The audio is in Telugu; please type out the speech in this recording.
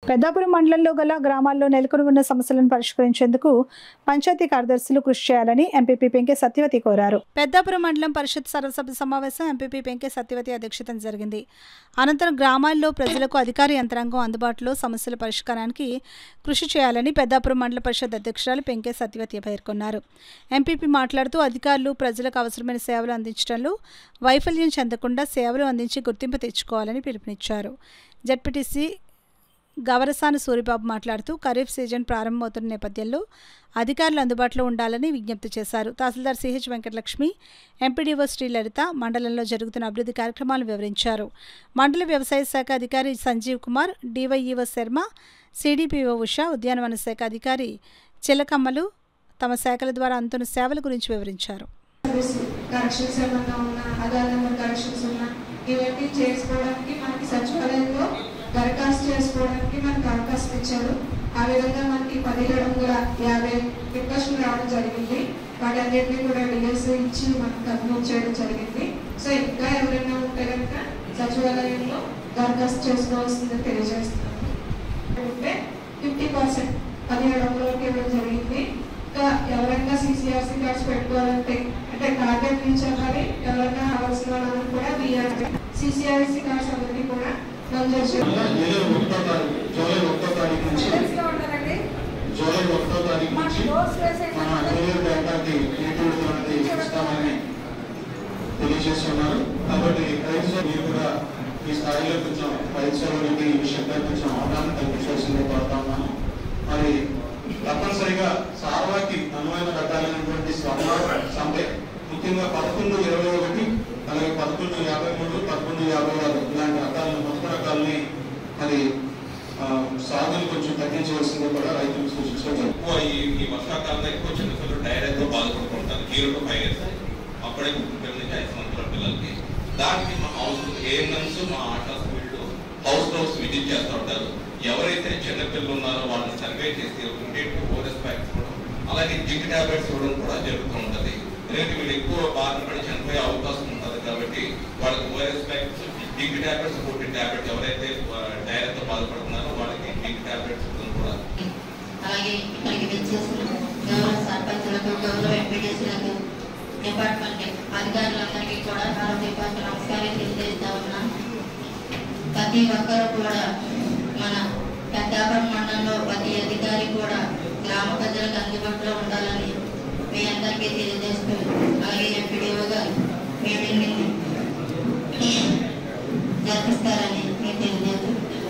పెద్దాపురం మండలంలో గల గ్రామాల్లో నెలకొని ఉన్న సమస్యలను పరిష్కరించేందుకు పంచాయతీ కార్యదర్శులు కృషి చేయాలని ఎంపీపీ పెంకే సత్యవతి కోరారు. పెద్దాపురం మండలం పరిషత్ సర్వసభ్య సమావేశం ఎంపీపీ పెంకే సత్యవతి అధ్యక్షతన జరిగింది. అనంతరం గ్రామాల్లో ప్రజలకు అధికార యంత్రాంగం అందుబాటులో సమస్యల పరిష్కారానికి కృషి చేయాలని పెద్దాపురం మండల పరిషత్ అధ్యక్షురాలు పెంకే సత్యవతి పేర్కొన్నారు. ఎంపీపీ మాట్లాడుతూ అధికారులు ప్రజలకు అవసరమైన సేవలు అందించడంలో వైఫల్యం చెందకుండా సేవలు అందించి గుర్తింపు తెచ్చుకోవాలని పిలుపునిచ్చారు. జడ్పీటీసీ గవరసాని సూరిబాబు మాట్లాడుతూ ఖరీఫ్ సీజన్ ప్రారంభమవుతున్న నేపథ్యంలో అధికారులు అందుబాటులో ఉండాలని విజ్ఞప్తి చేశారు. తహసీల్దార్ సిహెచ్ వెంకటలక్ష్మి, ఎంపీడీఓ శ్రీలలిత మండలంలో జరుగుతున్న అభివృద్ధి కార్యక్రమాలను వివరించారు. మండల వ్యవసాయ శాఖ అధికారి సంజీవ్ కుమార్, డివైఈఓ శర్మ, సిడిపిఓ ఉషా, ఉద్యానవన శాఖ అధికారి చిలకమ్మలు తమ శాఖల ద్వారా అందుతున్న సేవల గురించి వివరించారు. దరఖాస్తు చేసుకోవడానికి మనకు అవకాశం ఇచ్చారు. ఆ విధంగా మనకి 1750 రిక్వెస్ట్లు రావడం జరిగింది. వాటి అన్నింటినీ కూడా డీటెయిల్స్ ఇచ్చి మనకు కంప్లీట్ చేయడం జరిగింది. సో ఇంకా ఎవరైనా ఉంటే కనుక సచివాలయంలో దరఖాస్తు చేసుకోవాల్సిందని తెలియజేస్తున్నాను. అంటే 50% 17 ఇవ్వడం జరిగింది. ఇంకా ఎవరైనా CCRC కార్డ్స్ పెట్టుకోవాలంటే అంటే టార్గెట్ రీచ్ అవ్వాలి. ఎవరైనా కావాల్సిన వాళ్ళని కూడా CCRC కార్డ్స్ అవన్నీ కూడా జూలై 1వ తారీఖు నుంచి మన ఏరియా డేటాకి అనేది ఇస్తామని తెలియజేస్తున్నారు. కాబట్టి రైతు మీరు కూడా ఈ స్థాయిలో కొంచెం రైతు సోదరులకి ఈ విషయంలో కొంచెం అవగాహన కల్పించాల్సిందే కోరుతున్నాను. మరి తప్పనిసరిగా సార్వాకి అనువైన రకాలైనటువంటి సంపే ముఖ్యంగా 1121 అలాగే 1153, 1156 ఇలాంటి రకాలను కొత్త రకాలని మరి సాగులు కొంచెం తగ్గించవలసింది కూడా రైతులకు సూచించడం. ఈ వర్షాకాలంలో ఎక్కువ చిన్నపిల్లలు డైరెక్ట్గా బాధపడుతుంటారు. 0 to 5 years అప్పుడే 3 నుంచి 5 సంవత్సరాల పిల్లలకి. దానికి మా హౌస్ ఏఎన్ఎంస్, మా ఆటోస్ వీళ్ళు హౌస్ విజిట్ చేస్తూ ఉంటారు. ఎవరైతే చిన్నపిల్లలు ఉన్నారో వాళ్ళని సర్వే చేసి ఓఆర్ఎస్ ప్యాక్స్ ఇవ్వడం, అలాగే జింక్ టాబ్లెట్స్ ఇవ్వడం కూడా జరుగుతూ ఉంటుంది. ఎందుకంటే వీళ్ళు ఎక్కువ బాధపడి చనిపోయే అవకాశం ఉంటుంది కాబట్టి వాళ్ళకి ORS packs, zinc tablets, protein tablets ఎవరైతే డైరెక్ట్గా బాధపడుతున్నారో వాళ్ళకి జింక్ టాబ్లెట్స్ ఇవ్వడం కూడా. అలాగే ఇక్కడికి వచ్చేసిన గౌరవ సర్పంచులకు, గౌరవ ఎంపీటీసీలకు, డిపార్ట్మెంట్ అధికారులందరికీ కూడా నమస్కారం తెలియజేస్తా ఉన్నాను. ప్రతి ఒక్కరూ కూడా